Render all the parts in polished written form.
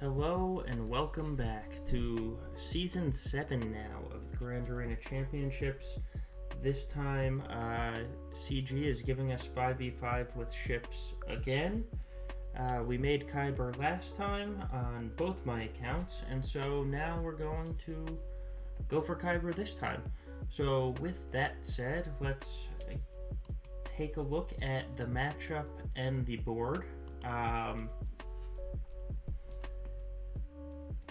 Hello and welcome back to Season 7 now of the Grand Arena Championships. This time, CG is giving us 5v5 with ships again. We made Qi'ra last time on both my accounts, and so now we're going to go for Qi'ra this time. So with that said, let's take a look at the matchup and the board.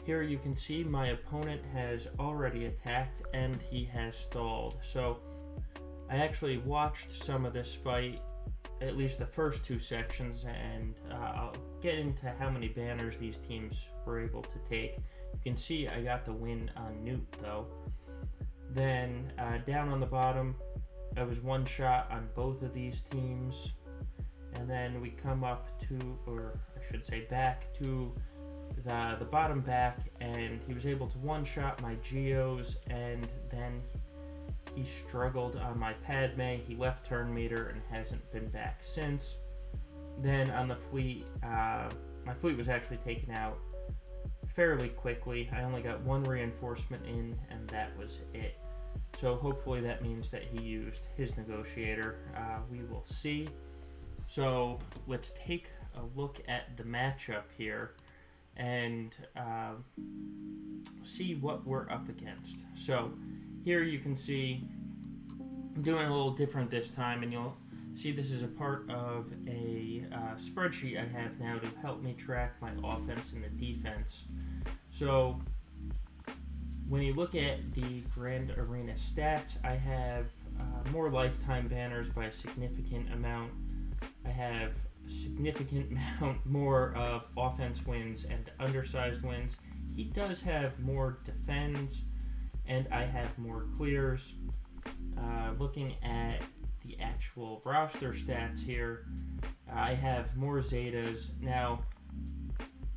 Here you can see my opponent has already attacked and he has stalled. So I actually watched some of this fight, at least the first two sections, and I'll get into how many banners these teams were able to take. You can see I got the win on Newt though. Then down on the bottom, I was one shot on both of these teams. And then we come up to, or I should say back to the bottom back, and he was able to one-shot my Geos, and then he struggled on my Padme. He left turn meter and hasn't been back since. Then on the fleet, my fleet was actually taken out fairly quickly. I only got one reinforcement in, and that was it. So hopefully that means that he used his negotiator. We will see. So let's take a look at the matchup here and see what we're up against. So here you can see I'm doing a little different this time, and you'll see this is a part of a spreadsheet I have now to help me track my offense and the defense. So when you look at the Grand Arena stats, I have more lifetime banners by a significant amount. I have significant amount more of offense wins and undersized wins. He does have more defends, and I have more clears. Looking at the actual roster stats here, I have more Zetas. Now,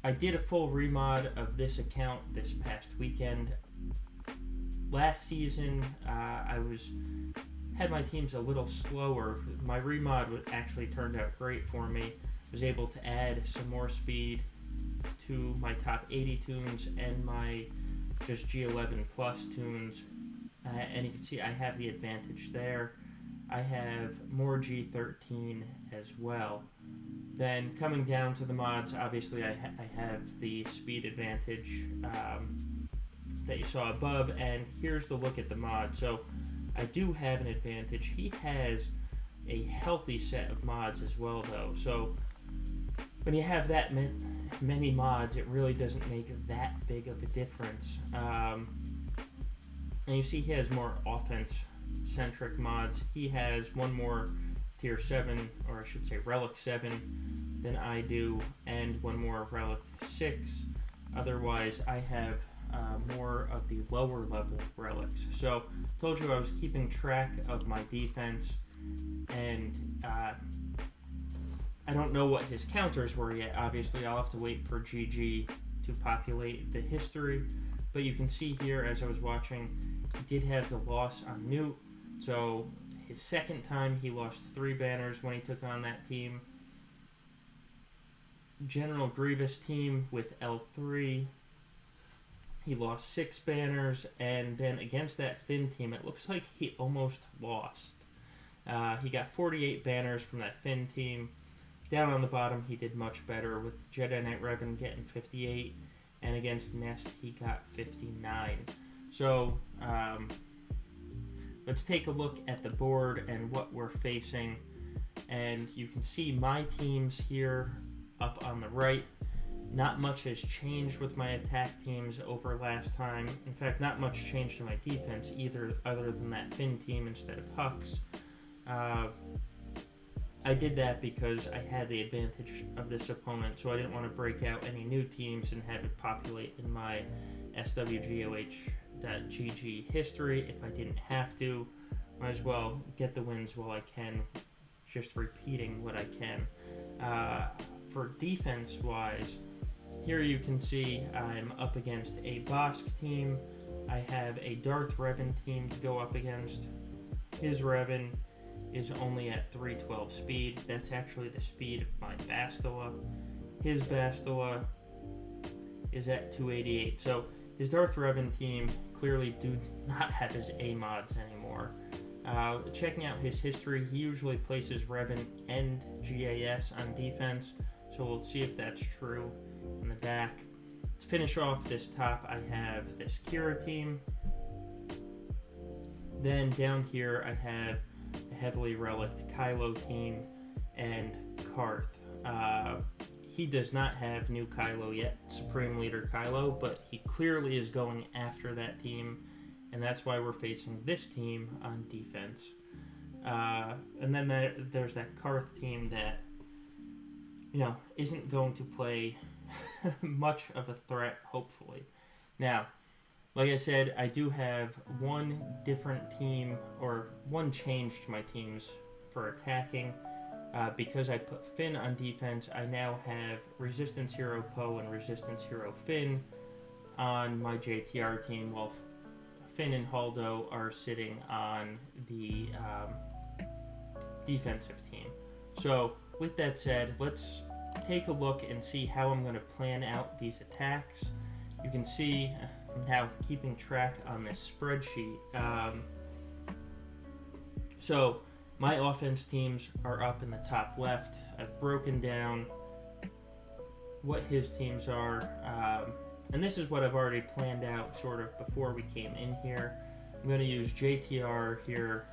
I did a full remod of this account this past weekend. Last season, I had my teams a little slower. My remod actually turned out great for me. I was able to add some more speed to my top 80 tunes and my just G11 plus tunes. And you can see I have the advantage there. I have more G13 as well. Then coming down to the mods, obviously I have the speed advantage that you saw above. And here's the look at the mod. So I do have an advantage. He has a healthy set of mods as well, though. So when you have that many mods, it really doesn't make that big of a difference. And you see he has more offense-centric mods. He has one more Tier 7, or I should say Relic 7, than I do, and one more Relic 6. Otherwise, I have more of the lower level relics. So told you I was keeping track of my defense, and I don't know what his counters were yet. Obviously I'll have to wait for GG to populate the history, but you can see here as I was watching, he did have the loss on Newt. So his second time he lost 3 banners when he took on that team. General Grievous team with L3, he lost 6 banners, and then against that Finn team, it looks like he almost lost. He got 48 banners from that Finn team. Down on the bottom, he did much better with Jedi Knight Revan getting 58, and against Nest, he got 59. So, let's take a look at the board and what we're facing. And you can see my teams here up on the right. Not much has changed with my attack teams over last time. In fact, not much changed in my defense either, other than that Finn team instead of Hux. I did that because I had the advantage of this opponent, so I didn't want to break out any new teams and have it populate in my swgoh.gg history if I didn't have to. Might as well get the wins while I can, just repeating what I can. For defense-wise, here you can see I'm up against a Bossk team. I have a Darth Revan team to go up against. His Revan is only at 312 speed. That's actually the speed of my Bastila. His Bastila is at 288. So his Darth Revan team clearly do not have his A mods anymore. Checking out his history, he usually places Revan and GAS on defense, so we'll see if that's true in the back. To finish off this top, I have this Qi'ra team. Then down here, I have a heavily reliced Kylo team and Carth. He does not have new Kylo yet, Supreme Leader Kylo, but he clearly is going after that team, and that's why we're facing this team on defense. And then there's that Carth team that, isn't going to play much of a threat, hopefully. Now, like I said, I do have one different team, or one change to my teams for attacking. Because I put Finn on defense, I now have Resistance Hero Poe and Resistance Hero Finn on my JTR team, while Finn and Haldo are sitting on the defensive team. So, with that said, let's take a look and see how I'm going to plan out these attacks. You can see now keeping track on this spreadsheet. So, my offense teams are up in the top left. I've broken down what his teams are. And this is what I've already planned out sort of before we came in here. I'm going to use JTR here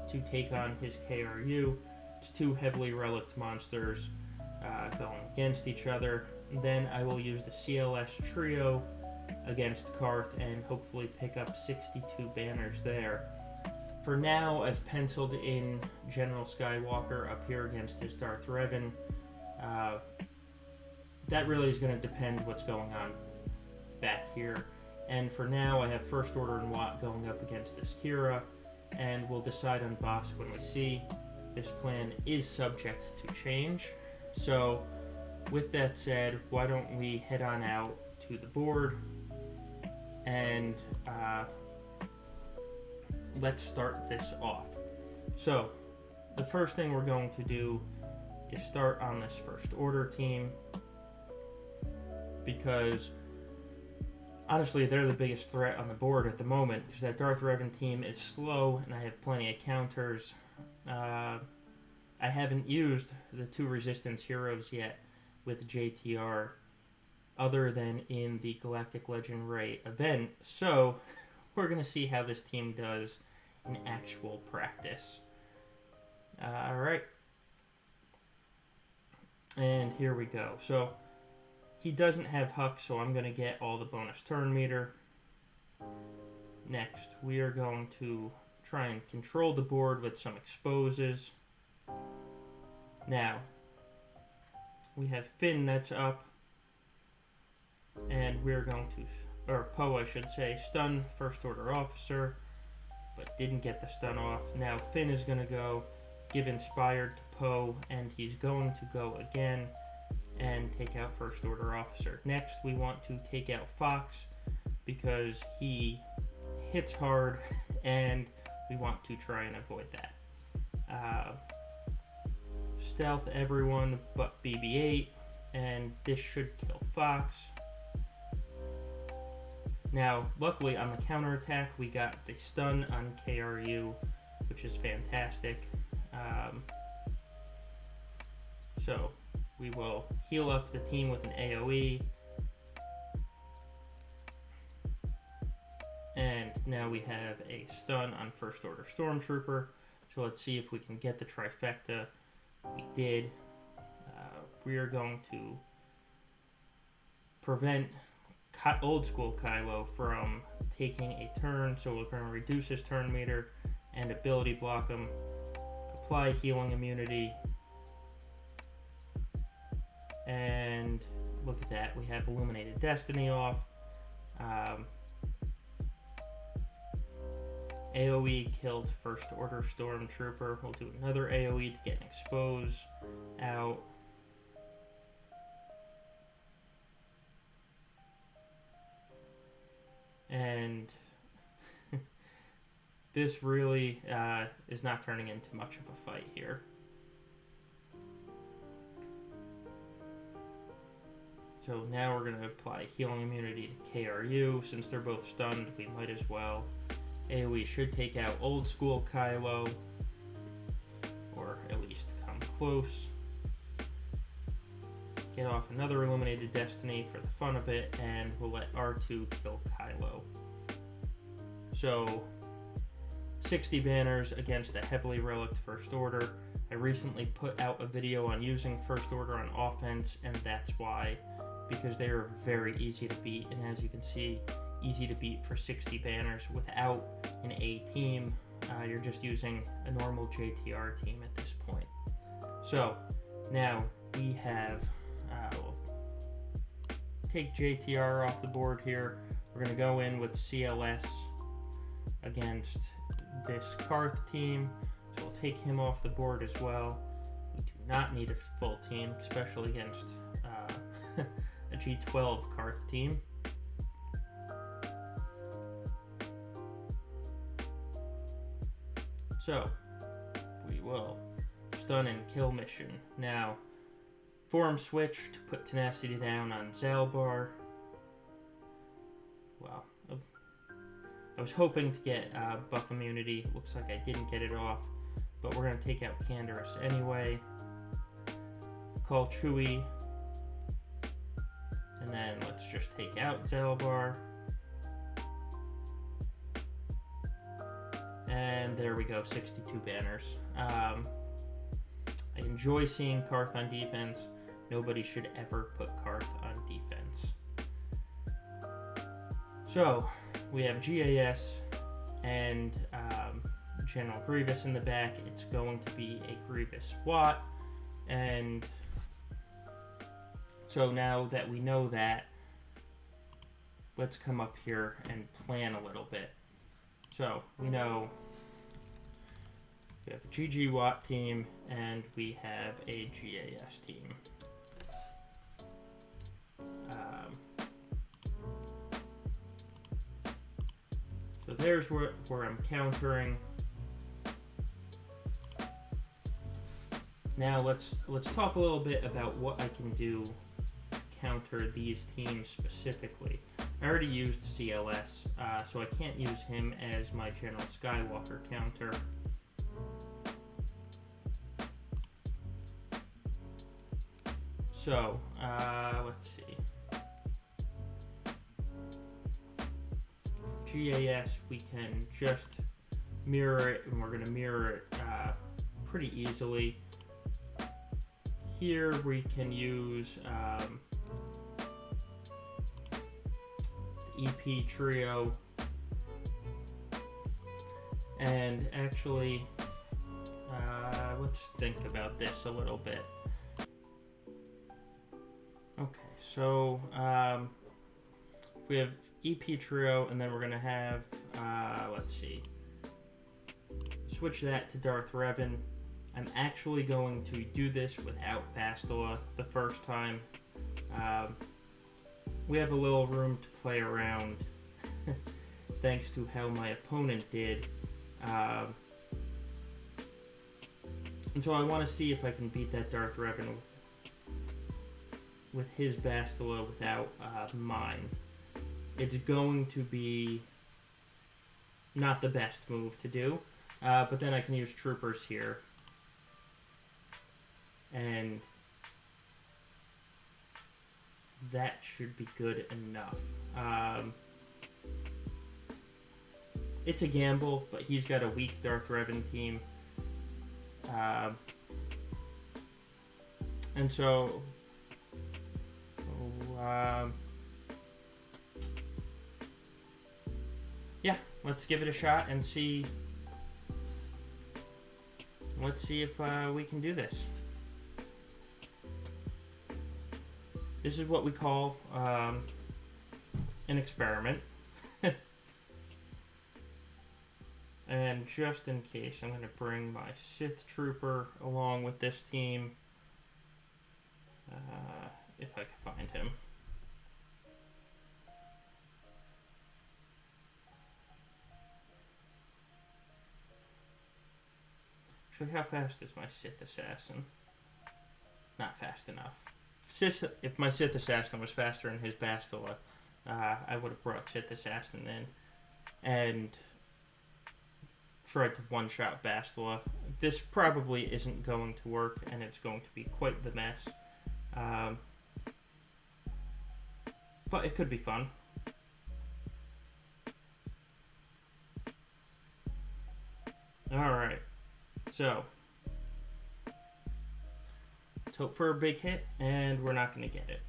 to take on his KRU. It's two heavily reliced monsters going against each other. Then I will use the CLS trio against Carth and hopefully pick up 62 banners there. For now, I've penciled in General Skywalker up here against his Darth Revan. That really is going to depend what's going on back here. And for now, I have First Order and Watt going up against this Qi'ra, and we'll decide on Bossk when we see. This plan is subject to change. So, with that said, why don't we head on out to the board and let's start this off. So, the first thing we're going to do is start on this First Order team, because honestly they're the biggest threat on the board at the moment, because that Darth Revan team is slow and I have plenty of counters. I haven't used the two Resistance heroes yet with JTR other than in the Galactic Legend Ray event, so we're going to see how this team does in actual practice. Alright. And here we go. So, he doesn't have Hux, so I'm going to get all the bonus turn meter. Next, we are going to try and control the board with some exposes. Now, we have Finn that's up. And we're going to, or Poe I should say, stun First Order Officer, but didn't get the stun off. Now Finn is going to go, give Inspired to Poe, and he's going to go again and take out First Order Officer. Next, we want to take out Fox, because he hits hard, and we want to try and avoid that. Stealth everyone but BB-8, and this should kill Fox. Now, luckily on the counterattack, we got the stun on KRU, which is fantastic. So, we will heal up the team with an AoE. And now we have a stun on First Order Stormtrooper. So let's see if we can get the trifecta. We did. We are going to prevent old school Kylo from taking a turn, so we're going to reduce his turn meter and ability block him, apply healing immunity, and look at that, we have Illuminated Destiny off. AoE killed First Order Stormtrooper. We'll do another AoE to get an expose out. And this really is not turning into much of a fight here. So now we're going to apply healing immunity to KRU. Since they're both stunned, we might as well. AoE should take out old school Kylo, or at least come close. Get off another Illuminated Destiny for the fun of it, and we'll let R2 kill Kylo. So, 60 banners against a heavily relicked First Order. I recently put out a video on using First Order on offense, and that's why. Because they are very easy to beat, and as you can see, easy to beat for 60 banners without an A team. You're just using a normal JTR team at this point. So, now we have, we'll take JTR off the board here. We're going to go in with CLS against this Carth team. So we'll take him off the board as well. We do not need a full team, especially against a G12 Carth team. So, we will stun and kill mission. Now, form switch to put tenacity down on Zalbar. Well, I was hoping to get buff immunity. Looks like I didn't get it off, but we're going to take out Canderous anyway. Call Chewie. And then let's just take out Zalbar. And there we go, 62 banners. I enjoy seeing Carth on defense. Nobody should ever put Carth on defense. So, we have GAS and General Grievous in the back. It's going to be a Grievous Watt. And so now that we know that, let's come up here and plan a little bit. So, we know we have a GG Watt team and we have a GAS team. So there's where I'm countering. Now let's talk a little bit about what I can do to counter these teams specifically. I already used CLS, so I can't use him as my General Skywalker counter. So, let's see. GAS, we can just mirror it, and we're going to mirror it pretty easily. Here we can use the EP trio, and actually, let's think about this a little bit. Okay, so we have EP trio, and then we're going to have, let's see, switch that to Darth Revan. I'm actually going to do this without Bastila the first time. We have a little room to play around, thanks to how my opponent did. And so I want to see if I can beat that Darth Revan with his Bastila without mine. It's going to be not the best move to do, but then I can use troopers here. And that should be good enough. It's a gamble, but he's got a weak Darth Revan team. And so... yeah, let's give it a shot and see. Let's see if we can do this. This is what we call an experiment. And just in case, I'm going to bring my Sith Trooper along with this team. If I can find him. Actually, how fast is my Sith Assassin? Not fast enough. if my Sith Assassin was faster than his Bastila, I would have brought Sith Assassin in and tried to one-shot Bastila. This probably isn't going to work, and it's going to be quite the mess. But it could be fun. Alright, so let's hope for a big hit, and we're not going to get it.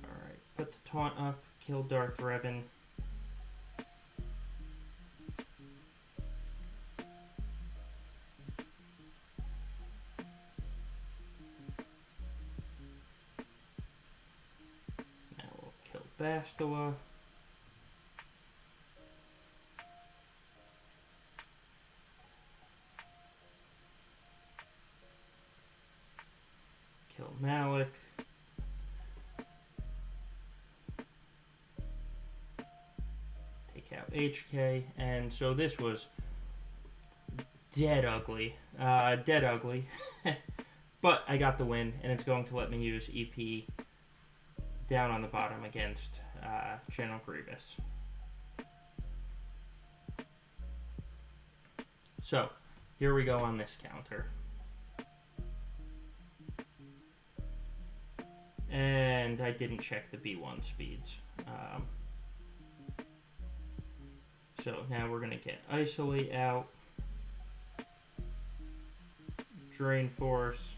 Alright, put the taunt up, kill Darth Revan. Bastila. Kill Malik. Take out HK. And so this was dead ugly. Dead ugly. But I got the win, and it's going to let me use EP down on the bottom against General Grievous. So, here we go on this counter. And I didn't check the B1 speeds. So now we're going to get Isolate out. Drain Force.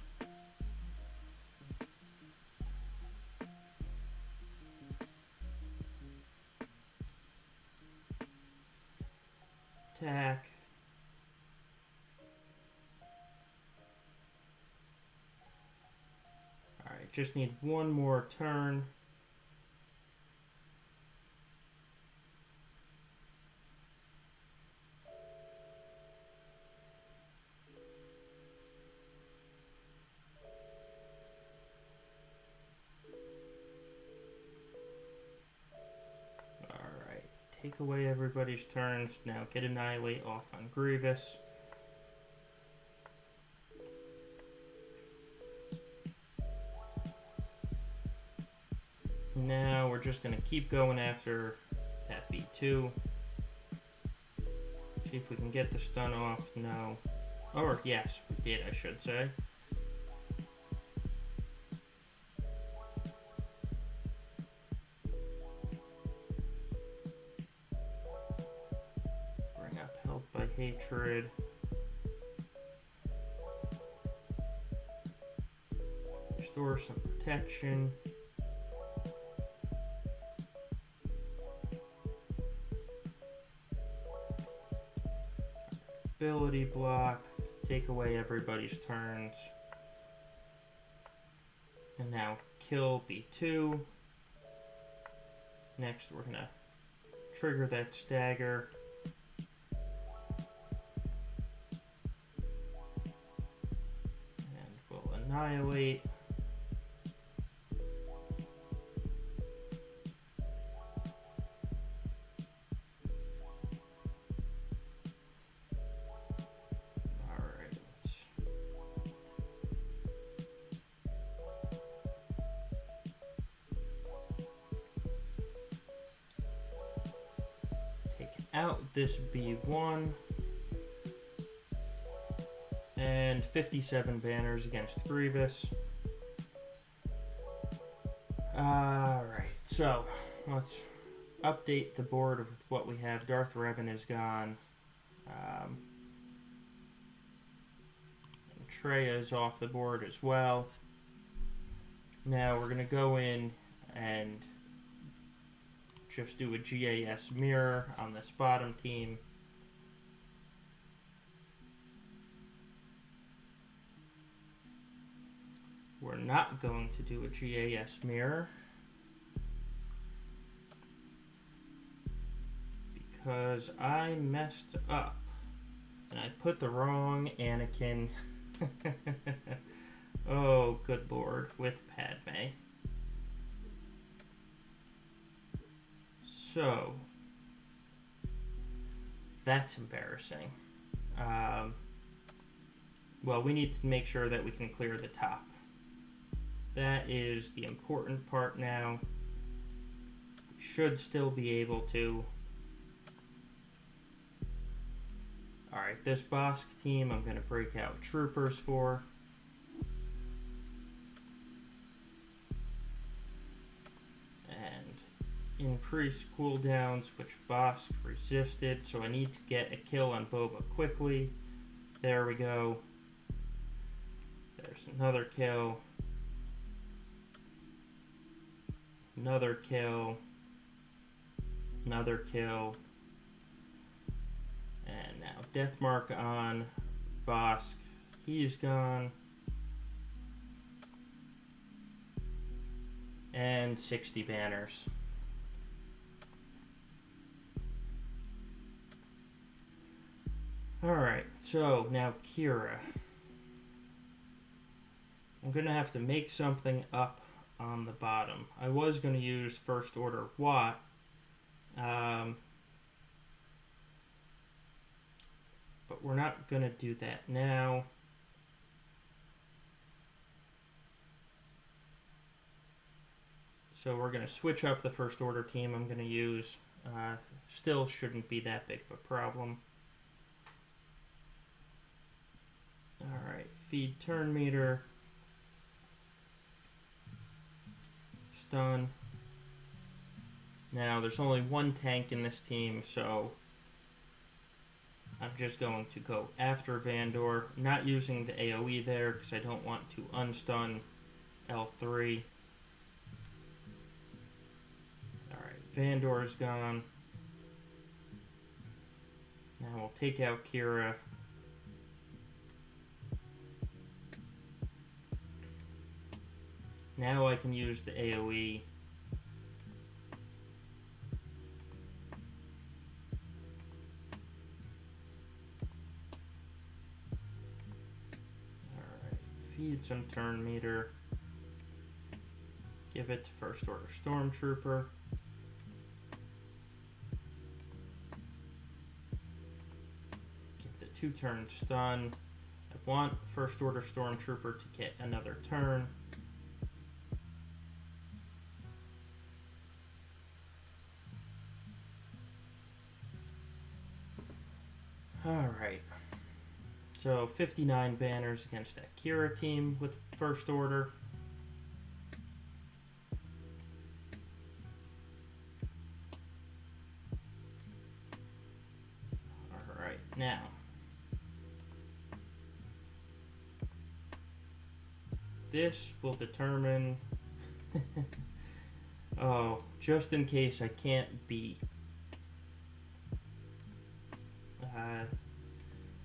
Attack. Alright, just need one more turn. Take away everybody's turns. Now get Annihilate off on Grievous. Now we're just going to keep going after that B2. See if we can get the stun off. No. Or yes, we did, I should say. Hatred. Restore some protection. Ability block. Take away everybody's turns. And now kill B2. Next we're gonna trigger that stagger. Annihilate. Alright, take out this B1. And 57 banners against Grievous. Alright, so let's update the board with what we have. Darth Revan is gone. And Traya is off the board as well. Now we're going to go in and just do a GAS mirror on this bottom team. We're not going to do a GAS mirror because I messed up and I put the wrong Anakin oh good lord with Padme. so that's embarrassing. Well, we need to make sure that we can clear the top. That is the important part now. We should still be able to. Alright, this Bossk team I'm going to break out troopers for. And increase cooldowns, which Bossk resisted. So I need to get a kill on Boba quickly. There we go. There's another kill. Another kill. Another kill. And now death mark on Bossk. He's gone. And 60 banners. Alright, so now Qi'ra. I'm going to have to make something up on the bottom. I was going to use First Order Watt. But we're not going to do that now. So we're going to switch up the First Order team I'm going to use. Still shouldn't be that big of a problem. Alright, feed turn meter. Stun. Now there's only one tank in this team, so I'm just going to go after Vandor, not using the AoE there because I don't want to unstun L3. Alright, Vandor's gone. Now we'll take out Qi'ra. Now I can use the AoE. Alright, feed some turn meter. Give it to First Order Stormtrooper. Give the 2-turn stun. I want First Order Stormtrooper to get another turn. Alright, so 59 banners against that Qi'ra team with First Order. Alright, now. This will determine... oh, just in case I can't beat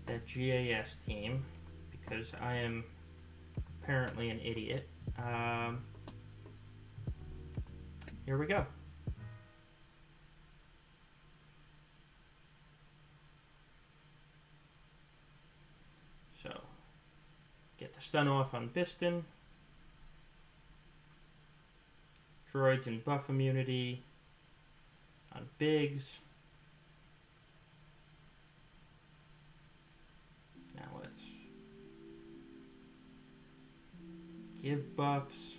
that GAS team, because I am apparently an idiot. Here we go. So, get the stun off on Biston. Droids and buff immunity on Biggs. Now let's give buffs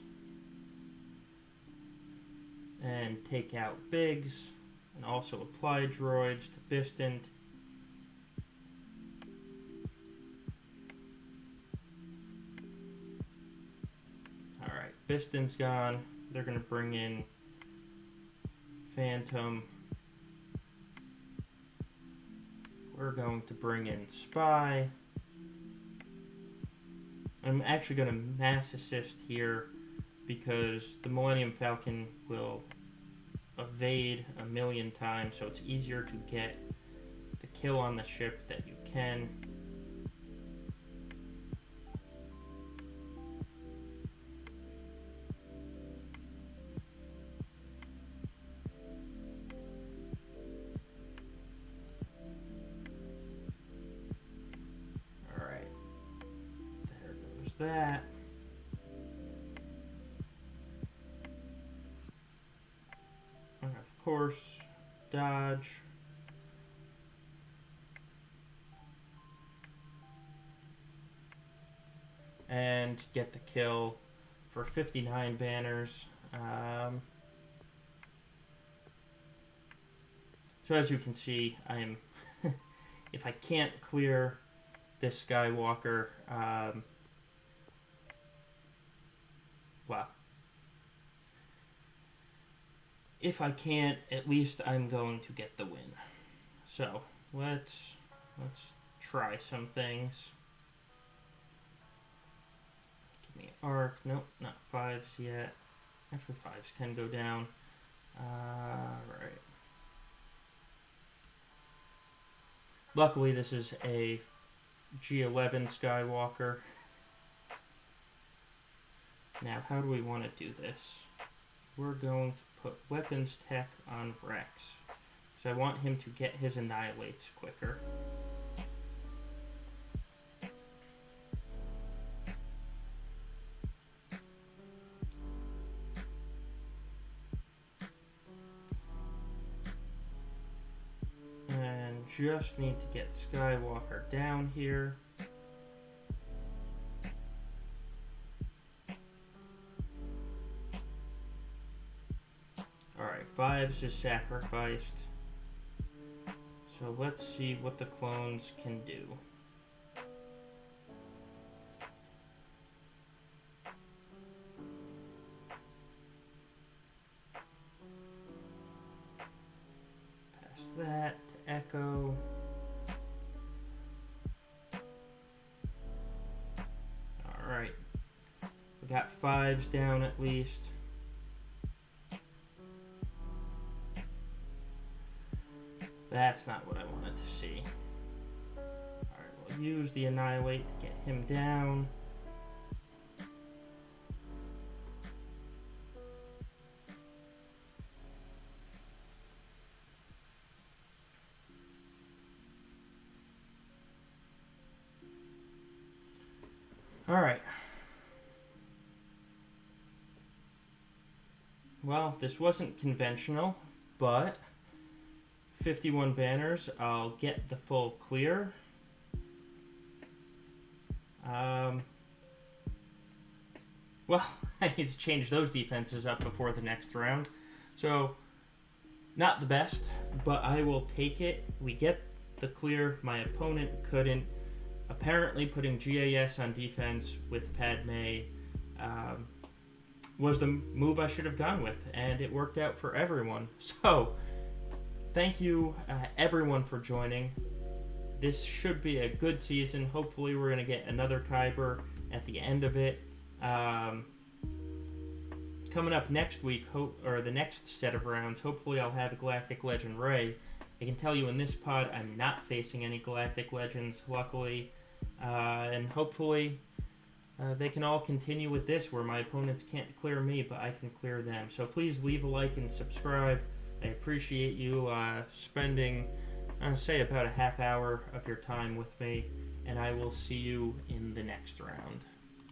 and take out Biggs, and also apply droids to Biston. Alright, Biston's gone. They're going to bring in Phantom. We're going to bring in Spy. I'm actually going to mass assist here because the Millennium Falcon will evade a million times, so it's easier to get the kill on the ship that you can. That. And of course, dodge. And get the kill for 59 banners. So as you can see, I'm if I can't clear this Skywalker, well, if I can't, at least I'm going to get the win. So let's try some things. Give me arc. Nope, not 5s yet. Actually, 5s can go down. Right. Luckily, this is a G11 Skywalker. Now, how do we want to do this? We're going to put weapons tech on Rex. So I want him to get his annihilates quicker. And just need to get Skywalker down here. Alright, 5s is sacrificed. So let's see what the clones can do. Pass that to Echo. Alright. We got 5s down at least. That's not what I wanted to see. Alright, we'll use the Annihilate to get him down. Alright. Well, this wasn't conventional, but 51 banners, I'll get the full clear. Well, I need to change those defenses up before the next round. So, not the best, but I will take it. We get the clear. My opponent couldn't. Apparently, putting GAS on defense with Padme was the move I should have gone with, and it worked out for everyone. So, thank you, everyone, for joining. This should be a good season. Hopefully, we're going to get another Kyber at the end of it. Coming up next week, or the next set of rounds, hopefully I'll have a Galactic Legend Rey. I can tell you in this pod, I'm not facing any Galactic Legends, luckily. And hopefully, they can all continue with this, where my opponents can't clear me, but I can clear them. So please leave a like and subscribe. I appreciate you spending, say, about a half hour of your time with me, and I will see you in the next round.